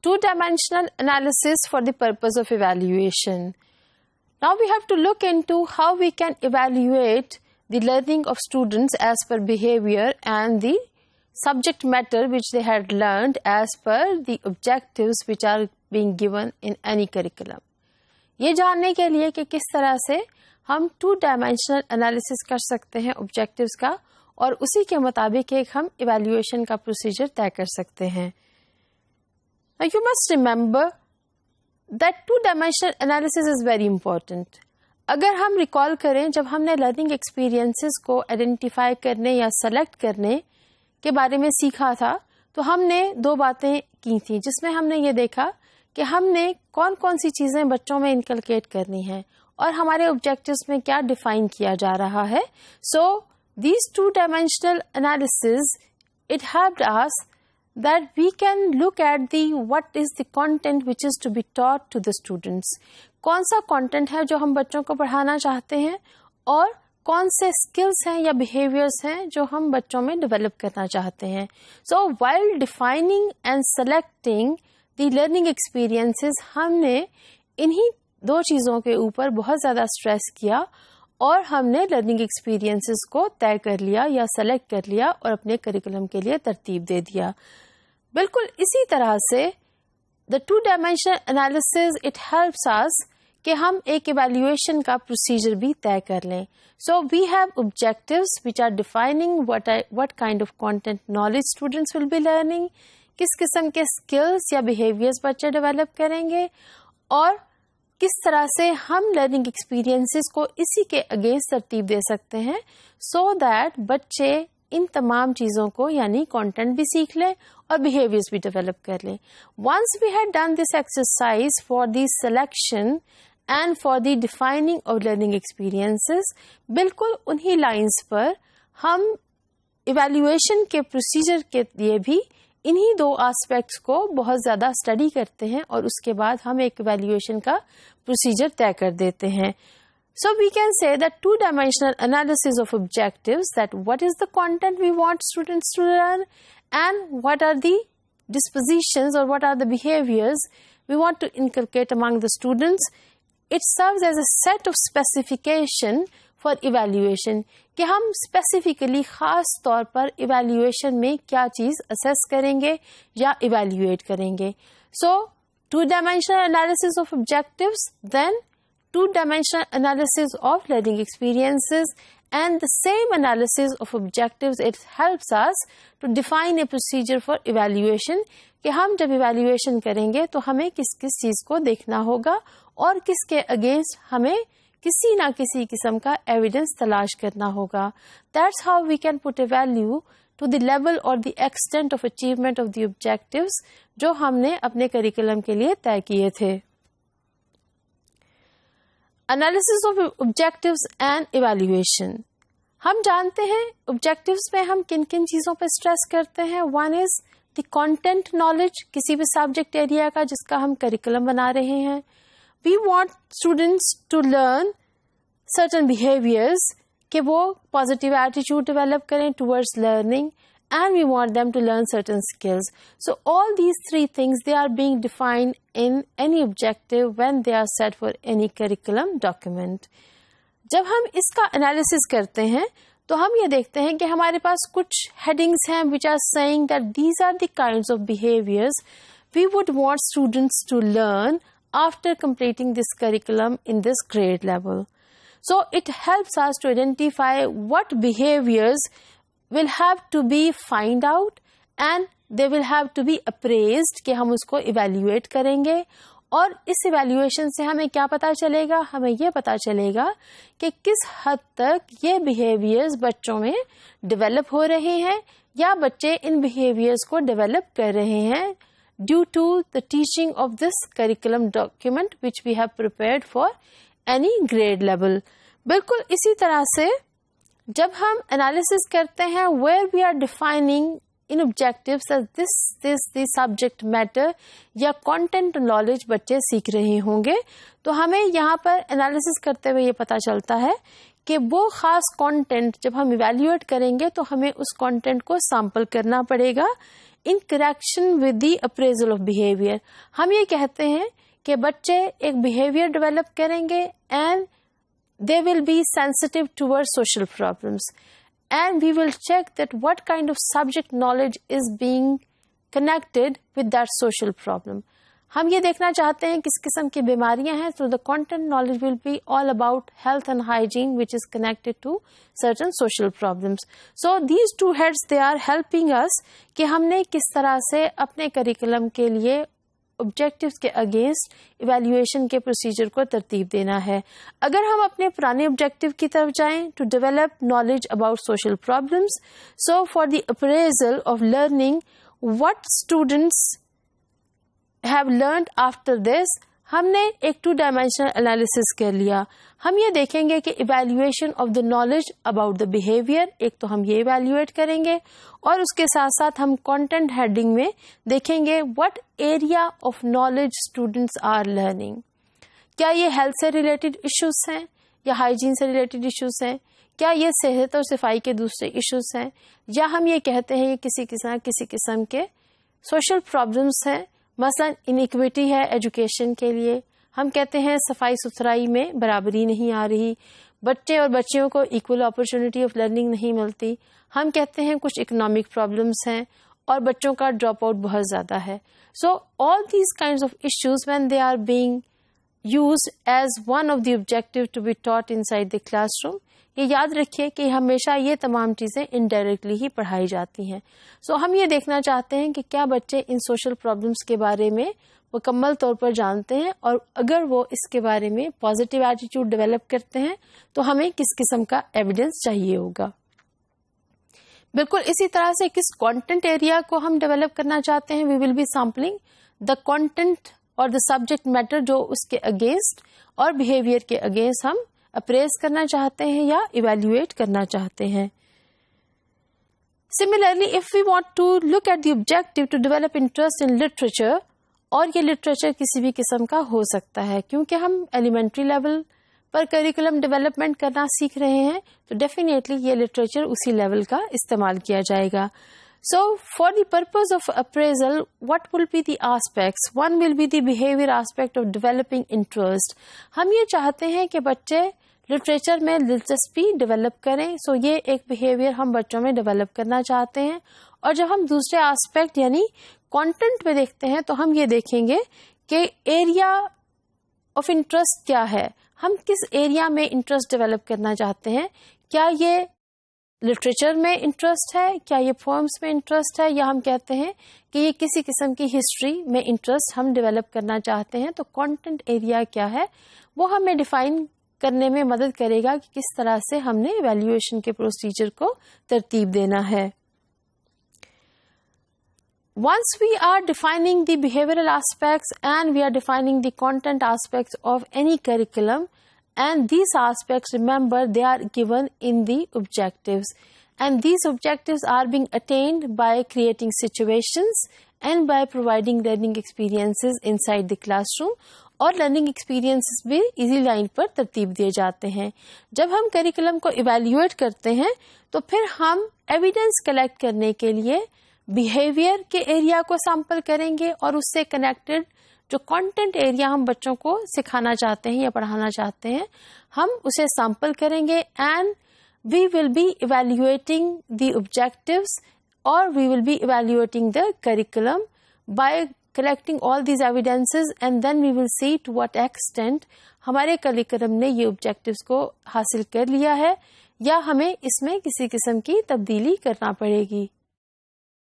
two-dimensional analysis for the purpose of evaluation. Now we have to look into how we can evaluate the learning of students as per behavior and the subject matter which they had learned as per the objectives which are being given in any curriculum. یہ جاننے کے لیے کہ کس طرح سے ہم two dimensional analysis کر سکتے ہیں آبجیکٹیوز کا اور اسی کے مطابق ایک ہم ایویلویشن کا پروسیجر طے کر سکتے ہیں. You must remember that two-dimensional analysis is very important. اگر ہم ریکال کریں جب ہم نے لرننگ ایکسپیرینسز کو آئیڈینٹیفائی کرنے یا سلیکٹ کرنے کے بارے میں سیکھا تھا تو ہم نے دو باتیں کی تھیں جس میں ہم نے یہ دیکھا کہ ہم نے کون کون سی چیزیں بچوں میں انکلکیٹ کرنی ہیں اور ہمارے آبجیکٹیوز میں کیا ڈیفائن کیا جا رہا ہے. So these two dimensional analysis it helped us that we can look at the what is the content which is to be taught to the students. کون سا content ہے جو ہم بچوں کو پڑھانا چاہتے ہیں اور کون سے skills ہیں یا behaviors ہیں جو ہم بچوں میں develop کرنا چاہتے ہیں. So while defining and selecting the learning experiences ہم نے انہی دو چیزوں کے اوپر بہت زیادہ stress کیا اور ہم نے لرننگ ایکسپیرینسز کو طے کر لیا یا سلیکٹ کر لیا اور اپنے کریکولم کے لیے ترتیب دے دیا. بالکل اسی طرح سے the two dimensional analysis it helps us کہ ہم ایک ایویلویشن کا پروسیجر بھی طے کر لیں. So we have objectives which are defining what kind of content knowledge students will be learning, کس قسم کے اسکلس یا بیہیویئرز بچے ڈیولپ کریں گے اور کس طرح سے ہم لرننگ ایکسپیرینسز کو اسی کے اگینسٹ ترتیب دے سکتے ہیں سو دیٹ بچے ان تمام چیزوں کو یعنی کانٹینٹ بھی سیکھ لیں اور بیہیویئرز بھی ڈیولپ کر لیں. Once we had done this exercise for the selection and for the defining of learning experiences بالکل انہی لائنس پر ہم ایویلویشن کے پروسیجر کے لیے بھی انہی دو آسپیکٹس کو بہت زیادہ اسٹڈی کرتے ہیں اور اس کے بعد ہم ایک ایویلویشن کا پروسیجر طے کر دیتے ہیں. So we can say that two-dimensional analysis of objectives, that what is the content we want students to learn and what are the dispositions or what are the behaviors we want to inculcate among the students. It serves as a set of specification for evaluation کہ ہم specifically خاص طور پر evaluation میں کیا چیز assess کریں گے یا evaluate کریں گے. So two-dimensional analysis of objectives, then two-dimensional analysis of learning experiences and the same analysis of objectives, it helps us to define a procedure for evaluation کہ ہم جب evaluation کریں گے تو ہمیں کس کس چیز کو دیکھنا ہوگا اور کس کے against ہمیں کسی نہ کسی قسم کا ایویڈنس تلاش کرنا ہوگا. That's how we can put a value to the level or the extent of achievement of the objectives جو ہم نے اپنے کریکولم کے لیے طے کیے تھے. Analysis of objectives and evaluation. ہم جانتے ہیں objectives میں ہم کن کن چیزوں پہ stress کرتے ہیں. One is the content knowledge کسی بھی subject area کا جس کا ہم curriculum بنا رہے ہیں. We want students to learn certain behaviors کہ وہ positive attitude develop کریں towards learning and we want them to learn certain skills. So all these three things, they are being defined in any objective when they are set for any curriculum document. جب ہم اس کا analysis کرتے ہیں تو ہم یہ دیکھتے ہیں کہ ہمارے پاس کچھ headings ہیں which are saying that these are the kinds of behaviors we would want students to learn after completing this curriculum in this grade level. So it helps us to identify what behaviors will have to be find out and they will have to be appraised کہ ہم اس کو evaluate کریں گے. اور اس evaluation سے ہمیں کیا پتا چلے گا؟ ہمیں یہ پتا چلے گا کہ کس حد تک یہ بیہیویئرز بچوں میں ڈیولپ ہو رہے ہیں یا بچے ان بیہیویئرز کو ڈیولپ کر رہے ہیں due to the teaching of this curriculum document which we have prepared for any grade level. بالکل اسی طرح سے جب ہم انالیسس کرتے ہیں ویئر وی آر ڈیفائننگ ان objectives this the subject matter یا کانٹینٹ نالج بچے سیکھ رہے ہوں گے تو ہمیں یہاں پر انالیسس کرتے ہوئے یہ پتا چلتا ہے کہ وہ خاص کانٹینٹ جب ہم ایویلیویٹ کریں گے تو ہمیں اس کانٹینٹ کو سیمپل کرنا پڑے گا in connection with the appraisal of behavior. ہم یہ کہتے ہیں کہ بچے ایک behavior develop کریں گے and they will be sensitive towards social problems. And we will check that what kind of subject knowledge is being connected with that social problem. ہم یہ دیکھنا چاہتے ہیں کس قسم کی بیماریاں ہیں. So the content knowledge will be all about health and hygiene, which is connected to certain social problems. So these two heads, they are helping us کہ ہم نے کس طرح سے اپنے کریکولم کے لیے آبجیکٹیوز کے اگینسٹ ایویلیویشن کے پروسیجر کو ترتیب دینا ہے. اگر ہم اپنے پرانے آبجیکٹیو کی طرف جائیں to develop knowledge about social problems, so for the appraisal of learning what students have learned after this, ہم نے ایک 2-dimensional analysis کر لیا. ہم یہ دیکھیں گے کہ evaluation of the knowledge about the behavior, ایک تو ہم یہ evaluate کریں گے اور اس کے ساتھ ساتھ ہم content heading میں دیکھیں گے what area of knowledge students are learning. کیا یہ health سے related issues ہیں یا hygiene سے related issues ہیں, کیا یہ صحت اور صفائی کے دوسرے ایشوز ہیں, یا ہم یہ کہتے ہیں یہ کسی قسم کے سوشل پرابلمس ہیں. مثلا انیکویٹی ہے ایجوکیشن کے لیے, ہم کہتے ہیں صفائی ستھرائی میں برابری نہیں آ رہی, بچے اور بچیوں کو ایکول اپرچونٹی آف لرننگ نہیں ملتی, ہم کہتے ہیں کچھ اکنامک پرابلمس ہیں اور بچوں کا ڈراپ آؤٹ بہت زیادہ ہے. So all these kinds of issues when they are being used as one of the objective to be taught inside the classroom, یہ یاد رکھیے کہ ہمیشہ یہ تمام چیزیں انڈائریکٹلی ہی پڑھائی جاتی ہیں. سو ہم یہ دیکھنا چاہتے ہیں کہ کیا بچے ان سوشل پرابلمس کے بارے میں مکمل طور پر جانتے ہیں, اور اگر وہ اس کے بارے میں پازیٹیو ایٹیٹیوڈ ڈیولپ کرتے ہیں تو ہمیں کس قسم کا ایویڈنس چاہیے ہوگا. بالکل اسی طرح سے کس کانٹینٹ ایریا کو ہم ڈیولپ کرنا چاہتے ہیں, we will be sampling the content اور دا سبجیکٹ میٹر جو اس کے اگینسٹ اور بیہیویئر کے اگینسٹ ہم اپریز کرنا چاہتے ہیں یا ایویلویٹ کرنا چاہتے ہیں. Similarly, if we want to look at the objective to develop interest in literature, اور یہ لٹریچر کسی بھی قسم کا ہو سکتا ہے کیونکہ ہم ایلیمنٹری لیول پر کریکولم ڈیولپمنٹ کرنا سیکھ رہے ہیں, تو ڈیفینیٹلی یہ لٹریچر اسی لیول کا استعمال کیا جائے گا. So, for the purpose of appraisal, what will be the aspects? One will be the behavior aspect of developing interest. ہم یہ چاہتے ہیں کہ بچے لٹریچر میں دلچسپی ڈیولپ کریں. سو یہ ایک بیہیویئر ہم بچوں میں ڈیولپ کرنا چاہتے ہیں. اور جب ہم دوسرے آسپیکٹ یعنی کانٹینٹ پہ دیکھتے ہیں تو ہم یہ دیکھیں گے کہ ایریا آف انٹرسٹ کیا ہے, ہم کس ایریا میں انٹرسٹ ڈیولپ کرنا چاہتے ہیں. کیا یہ لٹریچر میں انٹرسٹ ہے, کیا یہ پوئمس میں انٹرسٹ ہے, یا ہم کہتے ہیں کہ یہ کسی قسم کی ہسٹری میں انٹرسٹ ہم ڈیولپ کرنا چاہتے ہیں. تو کانٹینٹ ایریا کیا ہے وہ ہمیں ڈیفائن کرنے میں مدد کرے گا کہ کس طرح سے ہم نے ایویلیویشن کے پروسیجر کو ترتیب دینا ہے. Once we are defining the behavioral aspects and we are defining the content aspects of any curriculum, and these aspects, remember, they are given in the objectives, and these objectives are being attained by creating situations and by providing learning experiences inside the classroom. اور learning experiences بھی easy line پر ترتیب دیے جاتے ہیں. جب ہم curriculum کو evaluate کرتے ہیں تو پھر ہم ایویڈنس کلیکٹ کرنے کے لیے بیہیویئر کے ایریا کو سیمپل کریں گے, اور اس سے کنیکٹڈ جو کانٹینٹ ایریا ہم بچوں کو سکھانا چاہتے ہیں یا پڑھانا چاہتے ہیں ہم اسے سیمپل کریں گے. And we will be evaluating the objectives, اور we will be evaluating the curriculum by collecting all these evidences, and then we will see to what extent ہمارے کریکولم نے یہ objectives کو حاصل کر لیا ہے یا ہمیں اس میں کسی قسم کی تبدیلی کرنا پڑے گی.